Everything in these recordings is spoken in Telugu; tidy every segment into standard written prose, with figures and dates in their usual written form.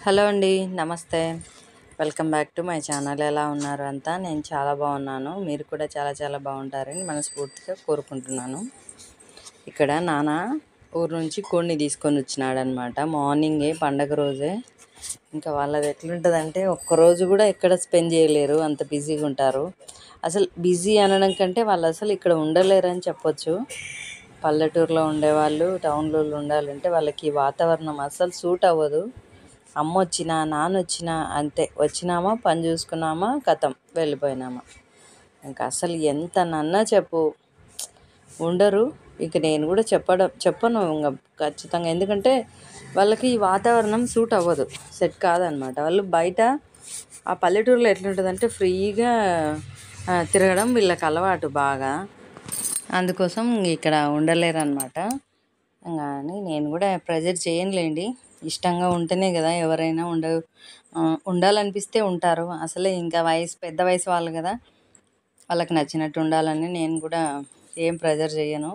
హలో అండి, నమస్తే. Welcome back to my channel. ఎలా ఉన్నారు అంతా? నేను చాలా బాగున్నాను. మీరు కూడా చాలా చాలా బాగుంటారని మనస్ఫూర్తిగా కోరుకుంటున్నాను. ఇక్కడ నాన్న ఊరు నుంచి కోడిని తీసుకొని వచ్చినాడు అనమాట. మార్నింగే, పండగ రోజే. ఇంకా వాళ్ళది ఎట్లుంటుందంటే ఒక్కరోజు కూడా ఎక్కడ స్పెండ్ చేయలేరు, అంత బిజీగా ఉంటారు. అసలు బిజీ అనడం కంటే వాళ్ళు అసలు ఇక్కడ ఉండలేరని చెప్పొచ్చు. పల్లెటూరులో ఉండేవాళ్ళు టౌన్లో ఉండాలంటే వాళ్ళకి ఈ వాతావరణం అసలు సూట్ అవ్వదు. అమ్మ వచ్చినా నాన్న వచ్చినా అంతే, వచ్చినామా పని చూసుకున్నామా కథం వెళ్ళిపోయినామా. ఇంకా అసలు ఎంత నన్నా చెప్పు ఉండరు. ఇక నేను కూడా చెప్పను ఇంకా ఖచ్చితంగా. ఎందుకంటే వాళ్ళకి ఈ వాతావరణం సూట్ అవ్వదు, సెట్ కాదనమాట. వాళ్ళు బయట ఆ పల్లెటూరులో ఎట్లుంటుందంటే ఫ్రీగా తిరగడం వీళ్ళకి అలవాటు బాగా. అందుకోసం ఇక్కడ ఉండలేరు అనమాట. కానీ నేను కూడా ప్రెజర్ చేయనులేండి. ఇష్టంగా ఉంటేనే కదా ఎవరైనా ఉండాలనిపిస్తే ఉంటారు. అసలే ఇంకా పెద్ద వయసు వాళ్ళు కదా, వాళ్ళకి నచ్చినట్టు ఉండాలని నేను కూడా ఏం ప్రెజర్ చేయను.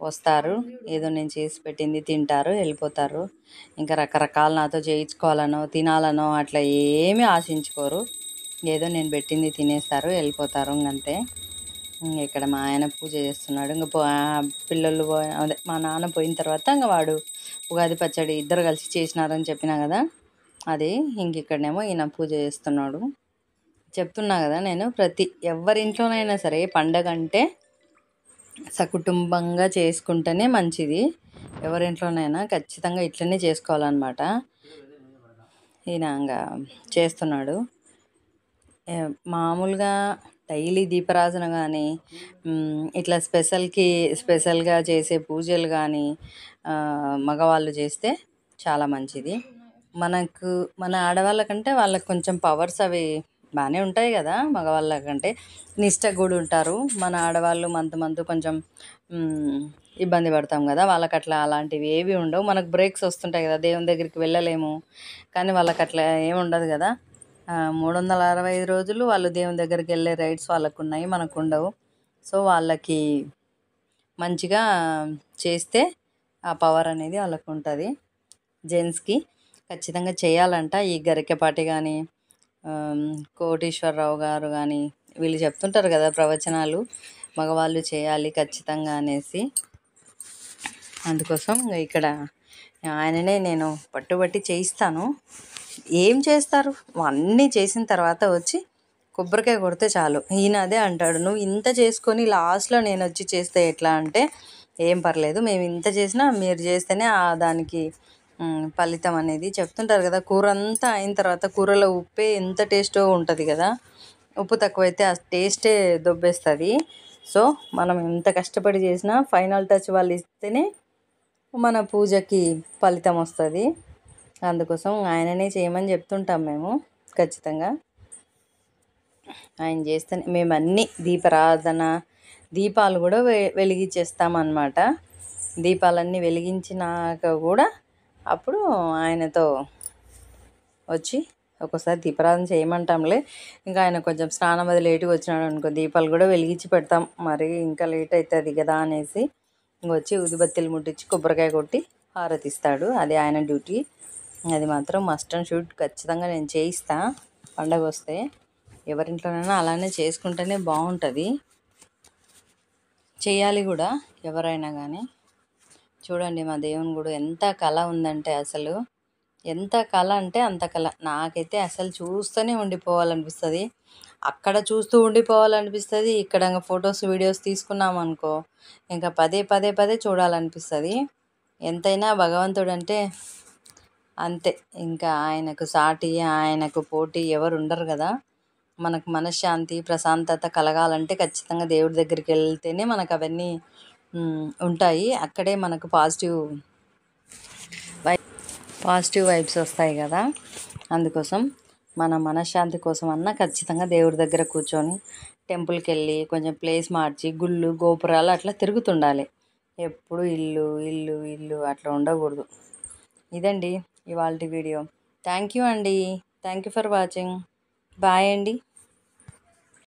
వస్తారు, ఏదో నేను చేసి పెట్టింది తింటారు, వెళ్ళిపోతారు. ఇంకా రకరకాలు నాతో చేయించుకోవాలనో తినాలనో అట్లా ఏమీ ఆశించుకోరు. ఏదో నేను పెట్టింది తినేస్తారు, వెళ్ళిపోతారు. ఇంకంతే. ఇక్కడ మా ఆయన పూజ చేస్తున్నాడు. ఇంకా పిల్లలు అదే మా నాన్న పోయిన తర్వాత ఇంకా వాడు ఉగాది పచ్చడి ఇద్దరు కలిసి చేసినారని చెప్పినా కదా, అది ఇక్కడనేమో ఈయన పూజ చేస్తున్నాడు. చెప్తున్నా కదా నేను, ఎవరింట్లోనైనా సరే పండగ అంటే సకుటుంబంగా చేసుకుంటేనే మంచిది. ఎవరింట్లోనైనా ఖచ్చితంగా ఇట్లనే చేసుకోవాలన్నమాట. ఈయన ఇంకా చేస్తున్నాడు. మామూలుగా డైలీ దీపారాధన కానీ, ఇట్లా స్పెషల్గా చేసే పూజలు కానీ మగవాళ్ళు చేస్తే చాలా మంచిది. మన ఆడవాళ్ళకంటే వాళ్ళకి కొంచెం పవర్స్ అవి బాగానే ఉంటాయి కదా. మగవాళ్ళకంటే నిష్ట కూడా ఉంటారు. మన ఆడవాళ్ళు మంతు కొంచెం ఇబ్బంది పడతాం కదా. వాళ్ళకి అట్లా అలాంటివి ఏవి ఉండవు. మనకు బ్రేక్స్ వస్తుంటాయి కదా, దేవుని దగ్గరికి వెళ్ళలేము. కానీ వాళ్ళకి అట్లా ఏమి ఉండదు కదా. 365 రోజులు వాళ్ళు దేవుని దగ్గరికి వెళ్ళే రైట్స్ వాళ్ళకు ఉన్నాయి, మనకు ఉండవు. సో వాళ్ళకి మంచిగా చేస్తే ఆ పవర్ అనేది వాళ్ళకు ఉంటుంది. జెంట్స్కి ఖచ్చితంగా చేయాలంట. ఈ గరికెపాటి కానీ కోటేశ్వరరావు గారు కానీ వీళ్ళు చెప్తుంటారు కదా ప్రవచనాలు, మగవాళ్ళు చేయాలి ఖచ్చితంగా అనేసి. అందుకోసం ఇక్కడ ఆయననే నేను పట్టుబట్టి చేయిస్తాను. ఏం చేస్తారు, అన్నీ చేసిన తర్వాత వచ్చి కొబ్బరికాయ కొడితే చాలు. ఈయన అదే అంటాడు, నువ్వు ఇంత చేసుకొని లాస్ట్లో నేను వచ్చి చేస్తే ఎట్లా అంటే, ఏం పర్లేదు, మేము ఇంత చేసినా మీరు చేస్తేనే దానికి ఫలితం అనేది చెప్తుంటారు కదా. కూర అంతా అయిన తర్వాత కూరలో ఉప్పే ఎంత టేస్టో ఉంటుంది కదా, ఉప్పు తక్కువైతే ఆ టేస్టే దొబ్బేస్తుంది. సో మనం ఎంత కష్టపడి చేసినా ఫైనల్ టచ్ వాళ్ళు ఇస్తేనే మన పూజకి ఫలితం వస్తుంది. అందుకోసం ఆయననే చేయమని చెప్తుంటాం మేము. ఖచ్చితంగా ఆయన చేస్తేనే మేము అన్నీ దీపారాధన, దీపాలు కూడా వెలిగించేస్తామన్నమాట. దీపాలన్నీ వెలిగించినాక కూడా అప్పుడు ఆయనతో వచ్చి ఒక్కోసారి దీపారాధన చేయమంటాంలే. ఇంకా ఆయన కొంచెం స్నానం అది లేటుగా వచ్చినాడు అనుకో, దీపాలు కూడా వెలిగించి పెడతాం. మరి ఇంకా లేట్ అవుతుంది కదా అనేసి వచ్చి ఉదిబత్తీలు ముట్టించి కొబ్బరికాయ కొట్టి హారతిస్తాడు. అది ఆయన డ్యూటీ. అది మాత్రం మస్ట్ అండ్ షుడ్ ఖచ్చితంగా నేను చేయిస్తా. పండగ వస్తే ఎవరింట్లోనైనా అలానే చేసుకుంటేనే బాగుంటుంది. చేయాలి కూడా ఎవరైనా కానీ. చూడండి మా దేవుని గుడి ఎంత కళ ఉందంటే, అసలు ఎంత కళ అంటే అంత కళ. నాకైతే అసలు చూస్తూనే ఉండిపోవాలనిపిస్తుంది. అక్కడ చూస్తూ ఉండిపోవాలనిపిస్తుంది, ఇక్కడ ఫొటోస్ వీడియోస్ తీసుకున్నామనుకో ఇంకా పదే చూడాలనిపిస్తుంది. ఎంతైనా భగవంతుడు అంటే అంతే. ఇంకా ఆయనకు సాటి, ఆయనకు పోటీ ఎవరు ఉండరు కదా. మనకు మనశ్శాంతి ప్రశాంతత కలగాలంటే ఖచ్చితంగా దేవుడి దగ్గరికి వెళ్తేనే మనకు అవన్నీ ఉంటాయి. అక్కడే మనకు పాజిటివ్ వైబ్స్ వస్తాయి కదా. అందుకోసం మన మనశ్శాంతి కోసం అన్నా ఖచ్చితంగా దేవుడి దగ్గర కూర్చొని టెంపుల్కి వెళ్ళి కొంచెం ప్లేస్ మార్చి గుళ్ళు గోపురాలు అట్లా తిరుగుతుండాలి. ఎప్పుడు ఇల్లు అట్లా ఉండకూడదు. ఇదండి ఇవాల్టి వీడియో. థ్యాంక్ యూ అండి. Thank you for watching. Bye అండి.